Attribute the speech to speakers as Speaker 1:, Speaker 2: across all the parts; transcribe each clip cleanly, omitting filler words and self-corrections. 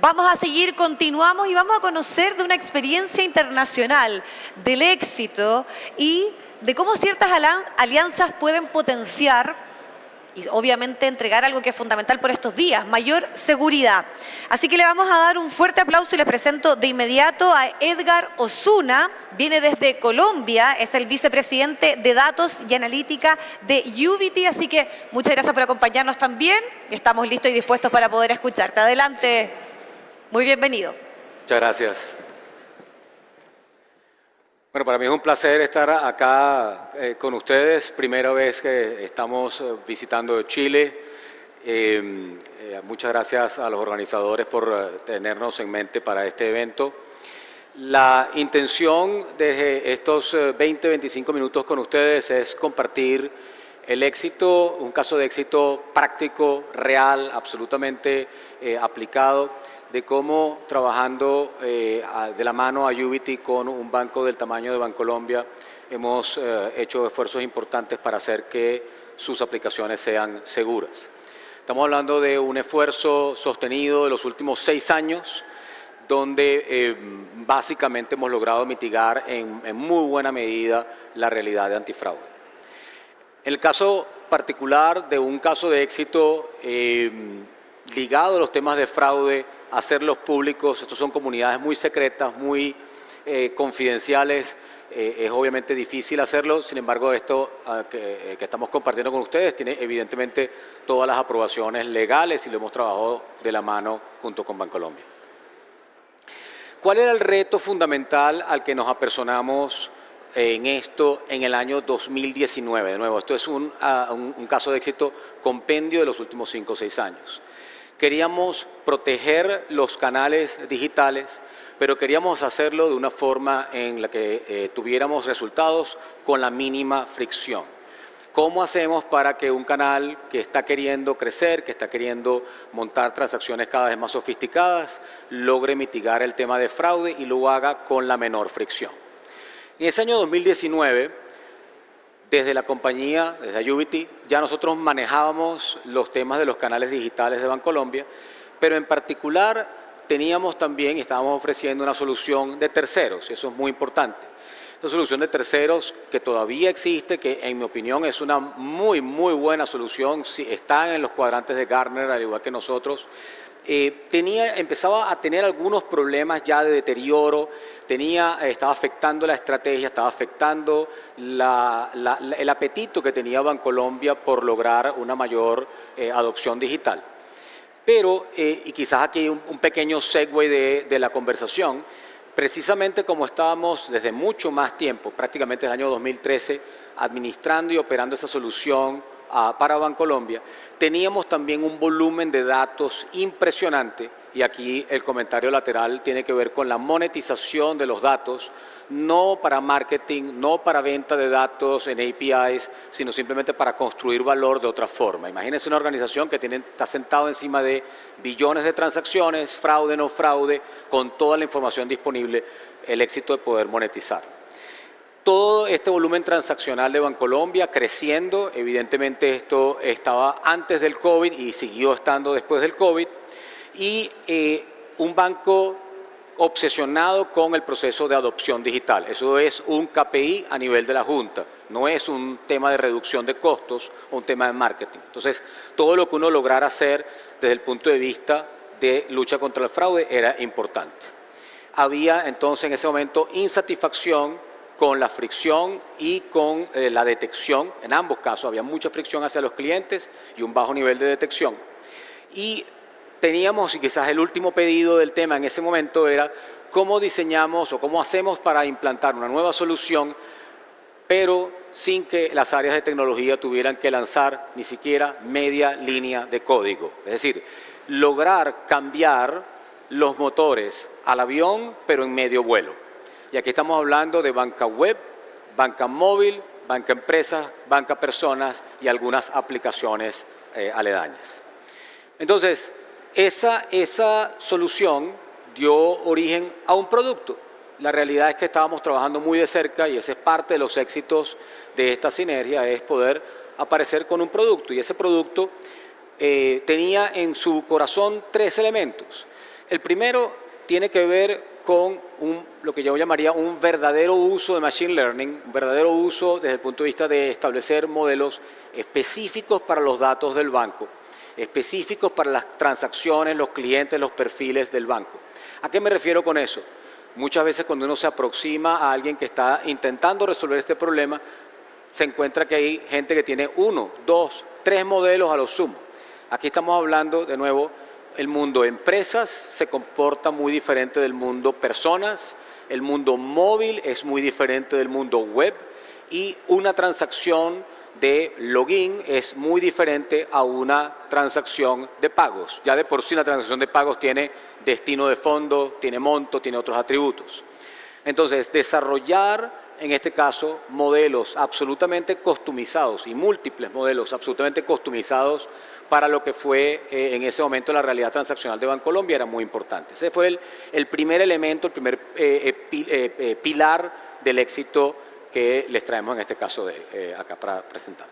Speaker 1: Vamos a seguir, continuamos y vamos a conocer de una experiencia internacional, del éxito y de cómo ciertas alianzas pueden potenciar y obviamente entregar algo que es fundamental por estos días, mayor seguridad. Así que le vamos a dar un fuerte aplauso y les presento de inmediato a Edgar Osuna, viene desde Colombia, es el vicepresidente de Datos y Analítica de Ubity, así que muchas gracias por acompañarnos también, estamos listos y dispuestos para poder escucharte. Adelante, muy bienvenido.
Speaker 2: Muchas gracias. Bueno, para mí es un placer estar acá con ustedes. Primera vez que estamos visitando Chile. Muchas gracias a los organizadores por tenernos en mente para este evento. La intención de estos 20-25 minutos con ustedes es compartir el éxito, un caso de éxito práctico, real, absolutamente aplicado, de cómo trabajando de la mano a Ubity con un banco del tamaño de Bancolombia hemos hecho esfuerzos importantes para hacer que sus aplicaciones sean seguras. Estamos hablando de un esfuerzo sostenido de los últimos 6 años, donde básicamente hemos logrado mitigar en muy buena medida la realidad de antifraude. En el caso particular de un caso de éxito ligado a los temas de fraude, hacerlos públicos, estos son comunidades muy secretas, muy confidenciales, es obviamente difícil hacerlo, sin embargo esto que estamos compartiendo con ustedes tiene evidentemente todas las aprobaciones legales y lo hemos trabajado de la mano junto con Bancolombia. ¿Cuál era el reto fundamental al que nos apersonamos en esto en el año 2019? De nuevo, esto es un caso de éxito compendio de los últimos 5 o 6 años. Queríamos proteger los canales digitales, pero queríamos hacerlo de una forma en la que tuviéramos resultados con la mínima fricción. ¿Cómo hacemos para que un canal que está queriendo crecer, que está queriendo montar transacciones cada vez más sofisticadas, logre mitigar el tema de fraude y lo haga con la menor fricción? En ese año 2019, desde la compañía, desde Ubity, ya nosotros manejábamos los temas de los canales digitales de Bancolombia, pero en particular teníamos también y estábamos ofreciendo una solución de terceros, eso es muy importante. Esa solución de terceros que todavía existe, que en mi opinión es una muy buena solución, está en los cuadrantes de Gartner, al igual que nosotros. Empezaba a tener algunos problemas ya de deterioro, estaba afectando la estrategia, estaba afectando el apetito que tenía Bancolombia por lograr una mayor adopción digital. Pero, y quizás aquí hay un pequeño segue de la conversación, precisamente como estábamos desde mucho más tiempo, prácticamente el año 2013, administrando y operando esa solución para Bancolombia, teníamos también un volumen de datos impresionante y aquí el comentario lateral tiene que ver con la monetización de los datos, no para marketing, no para venta de datos en APIs, sino simplemente para construir valor de otra forma. Imagínense una organización que está sentada encima de billones de transacciones, fraude, no fraude, con toda la información disponible, el éxito de poder monetizar. Todo este volumen transaccional de Bancolombia creciendo, evidentemente esto estaba antes del COVID y siguió estando después del COVID, y un banco obsesionado con el proceso de adopción digital. Eso es un KPI a nivel de la Junta, no es un tema de reducción de costos o un tema de marketing. Entonces, todo lo que uno lograra hacer desde el punto de vista de lucha contra el fraude era importante. Había entonces en ese momento insatisfacción con la fricción y con la detección. En ambos casos había mucha fricción hacia los clientes y un bajo nivel de detección. Y teníamos, y quizás el último pedido del tema en ese momento era cómo diseñamos o cómo hacemos para implantar una nueva solución, pero sin que las áreas de tecnología tuvieran que lanzar ni siquiera media línea de código. Es decir, lograr cambiar los motores al avión, pero en medio vuelo. Y aquí estamos hablando de banca web, banca móvil, banca empresa, banca personas y algunas aplicaciones aledañas. Entonces, esa solución dio origen a un producto. La realidad es que estábamos trabajando muy de cerca y ese es parte de los éxitos de esta sinergia, es poder aparecer con un producto. Y ese producto tenía en su corazón 3 elementos. El primero tiene que ver con lo que yo llamaría un verdadero uso de Machine Learning, un verdadero uso desde el punto de vista de establecer modelos específicos para los datos del banco, específicos para las transacciones, los clientes, los perfiles del banco. ¿A qué me refiero con eso? Muchas veces cuando uno se aproxima a alguien que está intentando resolver este problema, se encuentra que hay gente que tiene 1, 2, 3 modelos a lo sumo. Aquí estamos hablando, de nuevo, el mundo empresas se comporta muy diferente del mundo personas, el mundo móvil es muy diferente del mundo web y una transacción de login es muy diferente a una transacción de pagos. Ya de por sí una transacción de pagos tiene destino de fondo, tiene monto, tiene otros atributos. Entonces, desarrollar en este caso modelos absolutamente customizados y múltiples modelos absolutamente customizados para lo que fue en ese momento la realidad transaccional de Bancolombia era muy importante. Ese fue el primer elemento, el primer pilar del éxito que les traemos en este caso acá para presentar.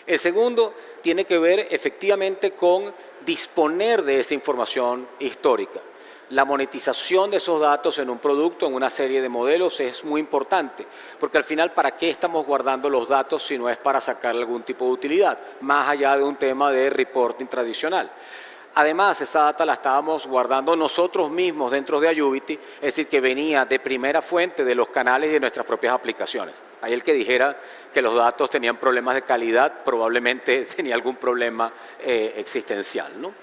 Speaker 2: El segundo tiene que ver efectivamente con disponer de esa información histórica. La monetización de esos datos en un producto, en una serie de modelos, es muy importante, porque al final, ¿para qué estamos guardando los datos si no es para sacar algún tipo de utilidad, más allá de un tema de reporting tradicional? Además, esa data la estábamos guardando nosotros mismos dentro de Ayuvity, es decir, que venía de primera fuente de los canales y de nuestras propias aplicaciones. Hay el que dijera que los datos tenían problemas de calidad, probablemente tenía algún problema existencial, ¿no?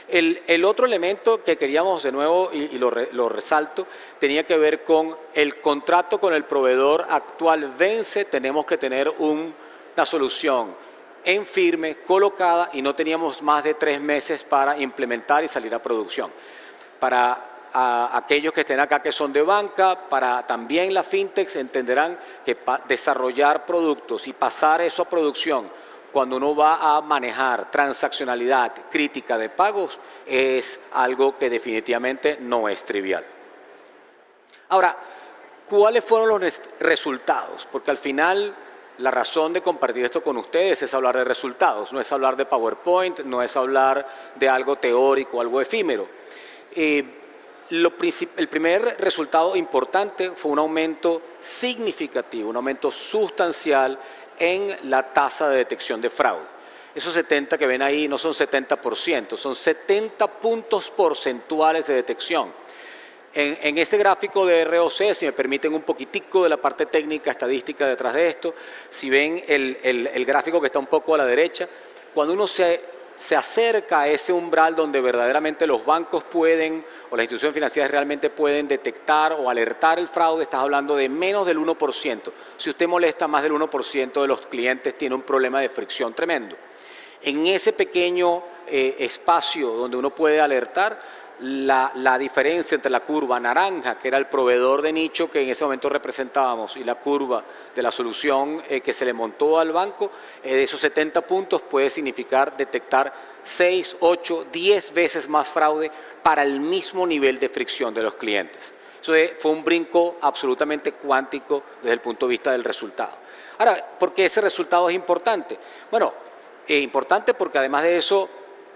Speaker 2: El otro elemento que queríamos de nuevo, y lo resalto, tenía que ver con el contrato con el proveedor actual vence, tenemos que tener una solución en firme, colocada, y no teníamos más de 3 meses para implementar y salir a producción. Para aquellos que estén acá que son de banca, para también las fintechs entenderán que desarrollar productos y pasar eso a producción cuando uno va a manejar transaccionalidad crítica de pagos es algo que definitivamente no es trivial. Ahora, ¿cuáles fueron los resultados? Porque al final la razón de compartir esto con ustedes es hablar de resultados, no es hablar de PowerPoint, no es hablar de algo teórico, algo efímero. El primer resultado importante fue un aumento significativo, un aumento sustancial en la tasa de detección de fraude. Esos 70 que ven ahí no son 70%, son 70 puntos porcentuales de detección. En este gráfico de ROC, si me permiten un poquitico de la parte técnica, estadística detrás de esto, si ven el gráfico que está un poco a la derecha, cuando uno se acerca a ese umbral donde verdaderamente los bancos pueden, o las instituciones financieras realmente pueden detectar o alertar el fraude, estás hablando de menos del 1%. Si usted molesta más del 1% de los clientes, tiene un problema de fricción tremendo. En ese pequeño espacio donde uno puede alertar, la diferencia entre la curva naranja, que era el proveedor de nicho que en ese momento representábamos, y la curva de la solución que se le montó al banco, de esos 70 puntos puede significar detectar 6, 8, 10 veces más fraude para el mismo nivel de fricción de los clientes. Eso fue un brinco absolutamente cuántico desde el punto de vista del resultado. Ahora, ¿por qué ese resultado es importante? Bueno, importante porque además de eso,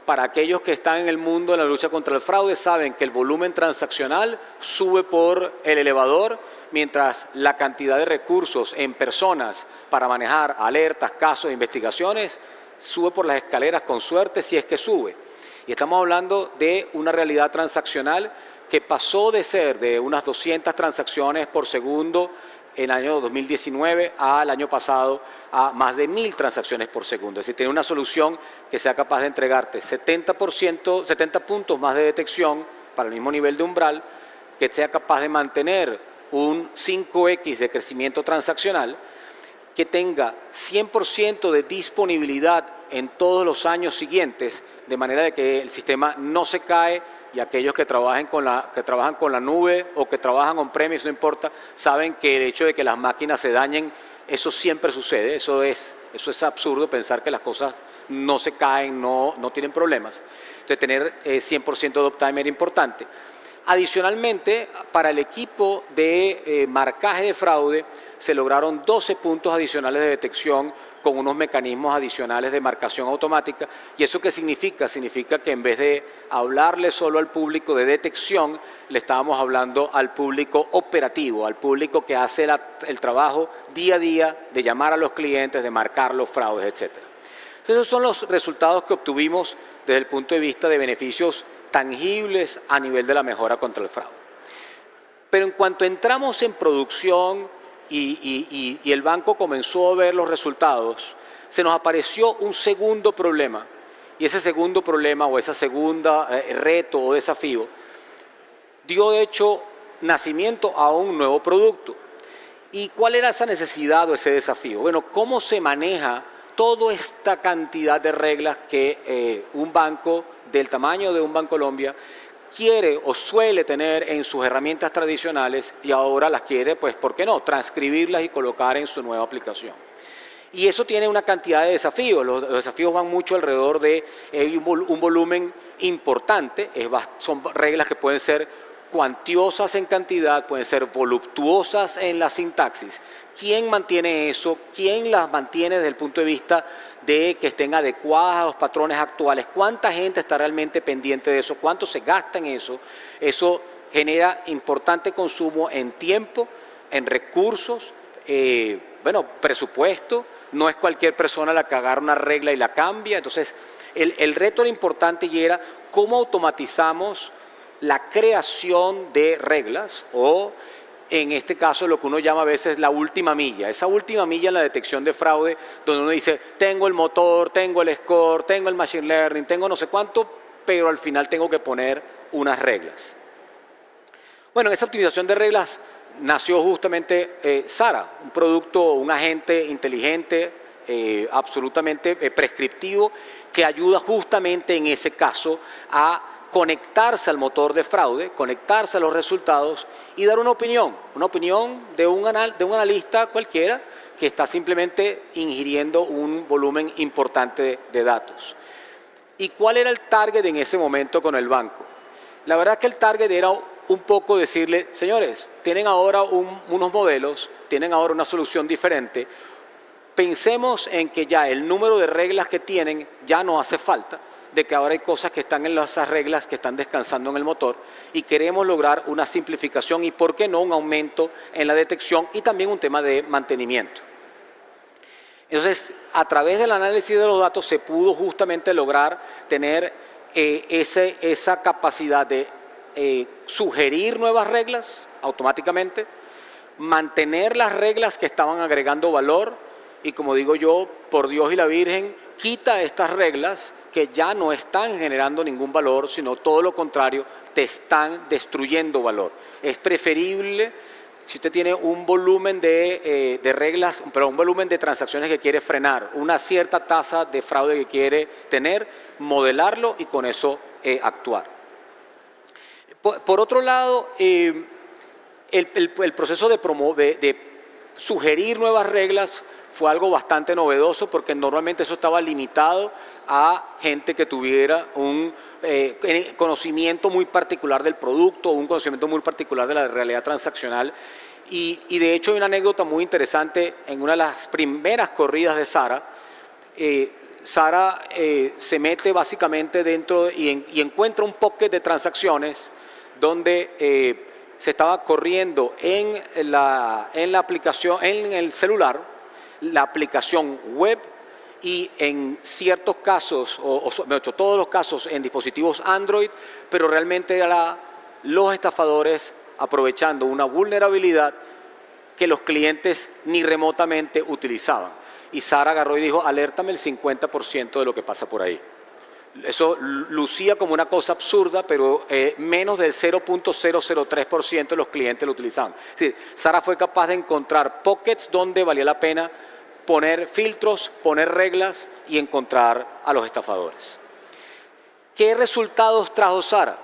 Speaker 2: para aquellos que están en el mundo de la lucha contra el fraude, saben que el volumen transaccional sube por el elevador, mientras la cantidad de recursos en personas para manejar alertas, casos, investigaciones, sube por las escaleras con suerte si es que sube. Y estamos hablando de una realidad transaccional que pasó de ser de unas 200 transacciones por segundo en el año 2019 al año pasado a más de 1000 transacciones por segundo. Es decir, tener una solución que sea capaz de entregarte 70 puntos más de detección para el mismo nivel de umbral, que sea capaz de mantener un 5x de crecimiento transaccional, que tenga 100% de disponibilidad en todos los años siguientes, de manera de que el sistema no se cae, y aquellos que trabajan con la nube o que trabajan on-premise, no importa, saben que el hecho de que las máquinas se dañen, eso siempre sucede, eso es absurdo pensar que las cosas no se caen, no tienen problemas. Entonces, tener 100% de uptime era importante. Adicionalmente, para el equipo de marcaje de fraude, se lograron 12 puntos adicionales de detección con unos mecanismos adicionales de marcación automática. ¿Y eso qué significa? Significa que en vez de hablarle solo al público de detección, le estábamos hablando al público operativo, al público que hace el trabajo día a día de llamar a los clientes, de marcar los fraudes, etc. Esos son los resultados que obtuvimos desde el punto de vista de beneficios tangibles a nivel de la mejora contra el fraude. Pero en cuanto entramos en producción y el banco comenzó a ver los resultados, se nos apareció un segundo problema. Y ese segundo problema o esa segunda reto o desafío dio de hecho nacimiento a un nuevo producto. ¿Y cuál era esa necesidad o ese desafío? Bueno, ¿cómo se maneja toda esta cantidad de reglas que un banco del tamaño de un Bancolombia quiere o suele tener en sus herramientas tradicionales y ahora las quiere, pues, ¿por qué no?, transcribirlas y colocar en su nueva aplicación? Y eso tiene una cantidad de desafíos. Los desafíos van mucho alrededor de un volumen importante. Son reglas que pueden ser cuantiosas en cantidad, pueden ser voluptuosas en la sintaxis. ¿Quién mantiene eso? ¿Quién las mantiene desde el punto de vista de que estén adecuadas a los patrones actuales? ¿Cuánta gente está realmente pendiente de eso? ¿Cuánto se gasta en eso? Eso genera importante consumo en tiempo, en recursos, presupuesto. No es cualquier persona la que agarra una regla y la cambia. Entonces, el reto era importante y era cómo automatizamos la creación de reglas o, en este caso, lo que uno llama a veces la última milla. Esa última milla en la detección de fraude, donde uno dice, tengo el motor, tengo el score, tengo el machine learning, tengo no sé cuánto, pero al final tengo que poner unas reglas. Bueno, en esa optimización de reglas nació justamente Sara, un producto, un agente inteligente, absolutamente prescriptivo, que ayuda justamente en ese caso a conectarse al motor de fraude, conectarse a los resultados y dar una opinión de un analista cualquiera que está simplemente ingiriendo un volumen importante de datos. ¿Y cuál era el target en ese momento con el banco? La verdad que el target era un poco decirle, señores, tienen ahora unos modelos, tienen ahora una solución diferente, pensemos en que ya el número de reglas que tienen ya no hace falta, de que ahora hay cosas que están en esas reglas que están descansando en el motor y queremos lograr una simplificación y, ¿por qué no?, un aumento en la detección y también un tema de mantenimiento. Entonces, a través del análisis de los datos se pudo justamente lograr tener esa capacidad de sugerir nuevas reglas automáticamente, mantener las reglas que estaban agregando valor y, como digo yo, por Dios y la Virgen, quita estas reglas que ya no están generando ningún valor, sino todo lo contrario, te están destruyendo valor. Es preferible, si usted tiene un volumen de reglas, pero un volumen de transacciones que quiere frenar, una cierta tasa de fraude que quiere tener, modelarlo y con eso actuar. Por otro lado, el proceso de sugerir nuevas reglas fue algo bastante novedoso porque normalmente eso estaba limitado a gente que tuviera un conocimiento muy particular del producto, un conocimiento muy particular de la realidad transaccional. Y de hecho hay una anécdota muy interesante en una de las primeras corridas de Sara. Sara se mete básicamente dentro y encuentra un pocket de transacciones donde se estaba corriendo en la aplicación, en el celular, la aplicación web y en ciertos casos, mejor dicho, todos los casos en dispositivos Android, pero realmente eran los estafadores aprovechando una vulnerabilidad que los clientes ni remotamente utilizaban. Y Sara agarró y dijo, alértame el 50% de lo que pasa por ahí. Eso lucía como una cosa absurda, pero menos del 0.003% de los clientes lo utilizaban. Es decir, Sara fue capaz de encontrar pockets donde valía la pena poner filtros, poner reglas y encontrar a los estafadores. ¿Qué resultados trajo Sara?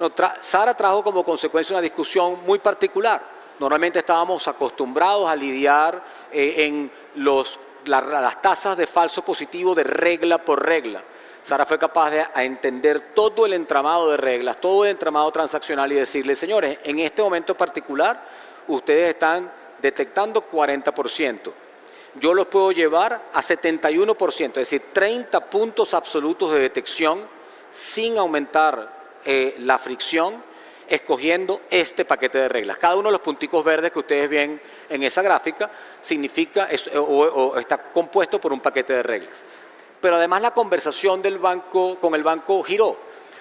Speaker 2: No, Sara trajo como consecuencia una discusión muy particular. Normalmente estábamos acostumbrados a lidiar en las tasas de falso positivo de regla por regla. Sara fue capaz de entender todo el entramado de reglas, todo el entramado transaccional y decirle, señores, en este momento particular ustedes están detectando 40%. yo los puedo llevar a 71%, es decir, 30 puntos absolutos de detección sin aumentar la fricción, escogiendo este paquete de reglas. Cada uno de los punticos verdes que ustedes ven en esa gráfica significa o está compuesto por un paquete de reglas. Pero además la conversación del banco con el banco giró,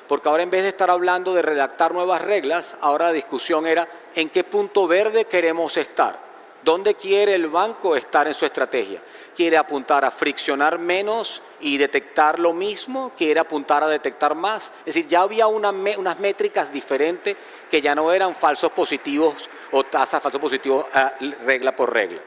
Speaker 2: porque ahora en vez de estar hablando de redactar nuevas reglas, ahora la discusión era en qué punto verde queremos estar. ¿Dónde quiere el banco estar en su estrategia? ¿Quiere apuntar a friccionar menos y detectar lo mismo? ¿Quiere apuntar a detectar más? Es decir, ya había unas métricas diferentes que ya no eran falsos positivos o tasas falsos positivos regla por regla.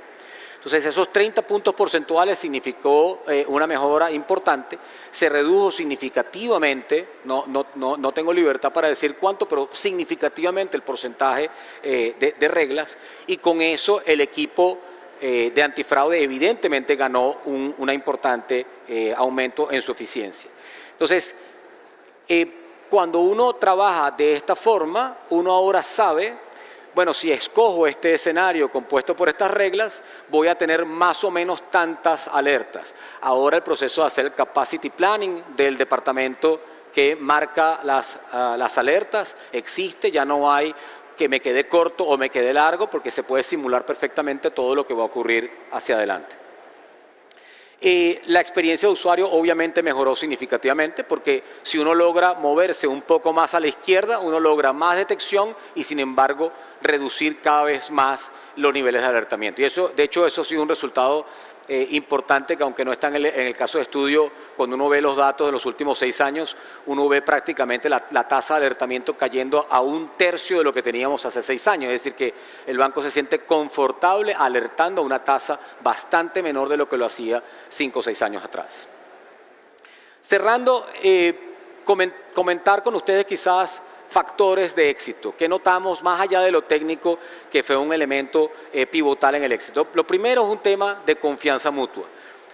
Speaker 2: Entonces, esos 30 puntos porcentuales significó una mejora importante, se redujo significativamente, no tengo libertad para decir cuánto, pero significativamente el porcentaje de reglas, y con eso el equipo de antifraude evidentemente ganó un importante aumento en su eficiencia. Entonces, cuando uno trabaja de esta forma, uno ahora sabe, bueno, si escojo este escenario compuesto por estas reglas, voy a tener más o menos tantas alertas. Ahora el proceso de hacer el capacity planning del departamento que marca las alertas existe, ya no hay que me quede corto o me quede largo, porque se puede simular perfectamente todo lo que va a ocurrir hacia adelante. La experiencia de usuario obviamente mejoró significativamente, porque si uno logra moverse un poco más a la izquierda, uno logra más detección y sin embargo reducir cada vez más los niveles de alertamiento. Y eso, de hecho, eso ha sido un resultado importante, que aunque no está en el caso de estudio, cuando uno ve los datos de los últimos 6 años, uno ve prácticamente la tasa de alertamiento cayendo a 1/3 de lo que teníamos hace 6 años. Es decir, que el banco se siente confortable alertando a una tasa bastante menor de lo que lo hacía 5 o 6 años atrás. Cerrando, comentar con ustedes quizás factores de éxito que notamos más allá de lo técnico, que fue un elemento pivotal en el éxito. Lo primero es un tema de confianza mutua.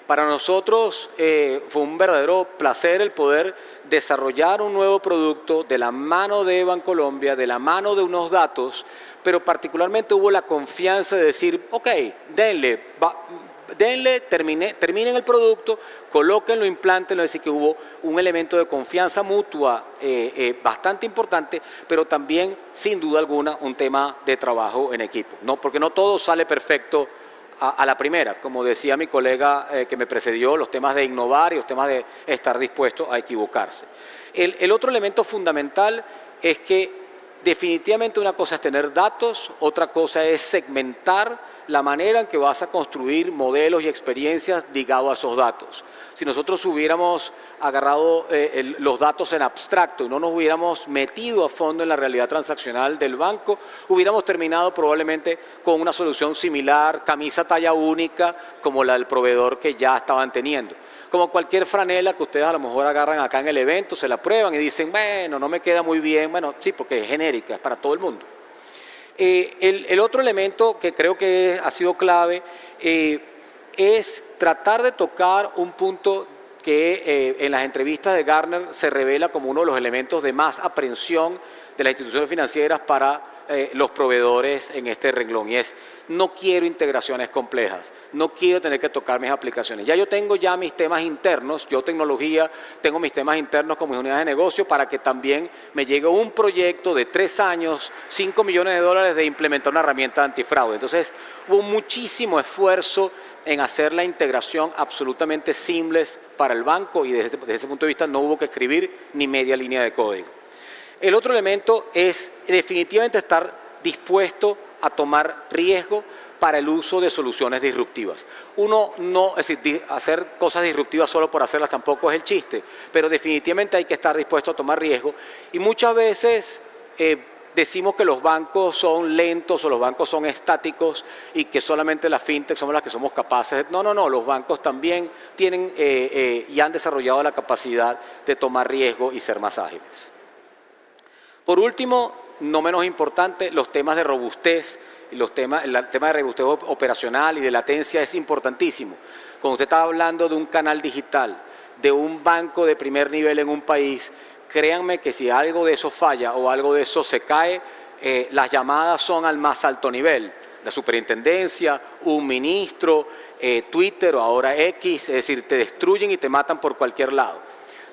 Speaker 2: Para nosotros fue un verdadero placer el poder desarrollar un nuevo producto de la mano de Bancolombia, de la mano de unos datos, pero particularmente hubo la confianza de decir, ok, denle, terminen el producto, colóquenlo, implántenlo. Es decir, que hubo un elemento de confianza mutua bastante importante, pero también, sin duda alguna, un tema de trabajo en equipo, ¿no? Porque no todo sale perfecto a la primera. Como decía mi colega que me precedió, los temas de innovar y los temas de estar dispuesto a equivocarse. El otro elemento fundamental es que definitivamente una cosa es tener datos, otra cosa es segmentar la manera en que vas a construir modelos y experiencias ligados a esos datos. Si nosotros hubiéramos agarrado los datos en abstracto y no nos hubiéramos metido a fondo en la realidad transaccional del banco, hubiéramos terminado probablemente con una solución similar, camisa talla única, como la del proveedor que ya estaban teniendo. Como cualquier franela que ustedes a lo mejor agarran acá en el evento, se la prueban y dicen, bueno, no me queda muy bien. Bueno, sí, porque es genérica, es para todo el mundo. El otro elemento que creo que ha sido clave es tratar de tocar un punto que en las entrevistas de Gartner se revela como uno de los elementos de más aprehensión de las instituciones financieras para los proveedores en este renglón, y es: no quiero integraciones complejas, no quiero tener que tocar mis aplicaciones. Ya yo tengo mis temas internos, yo tecnología, tengo mis temas internos con mis unidades de negocio para que también me llegue un proyecto de 3 años, $5 millones de implementar una herramienta antifraude. Entonces hubo muchísimo esfuerzo en hacer la integración absolutamente seamless para el banco, y desde ese punto de vista no hubo que escribir ni media línea de código. El otro elemento es definitivamente estar dispuesto a tomar riesgo para el uso de soluciones disruptivas. Es decir, hacer cosas disruptivas solo por hacerlas tampoco es el chiste, pero definitivamente hay que estar dispuesto a tomar riesgo. Y muchas veces decimos que los bancos son lentos o los bancos son estáticos y que solamente las fintech somos las que somos capaces. No, los bancos también tienen y han desarrollado la capacidad de tomar riesgo y ser más ágiles. Por último, no menos importante, los temas de robustez. El tema de robustez operacional y de latencia es importantísimo. Cuando usted está hablando de un canal digital, de un banco de primer nivel en un país, créanme que si algo de eso falla o algo de eso se cae, las llamadas son al más alto nivel. La superintendencia, un ministro, Twitter o ahora X, es decir, te destruyen y te matan por cualquier lado.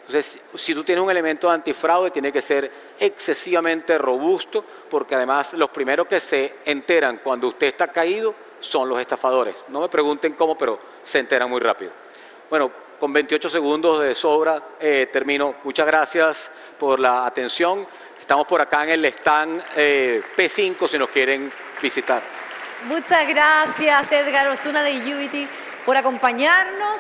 Speaker 2: Entonces, si tú tienes un elemento de antifraude, tiene que ser excesivamente robusto, porque además los primeros que se enteran cuando usted está caído son los estafadores. No me pregunten cómo, pero se enteran muy rápido. Bueno, con 28 segundos de sobra termino. Muchas gracias por la atención. Estamos por acá en el stand P5 si nos quieren visitar.
Speaker 1: Muchas gracias, Edgar Osuna de Udity, por acompañarnos.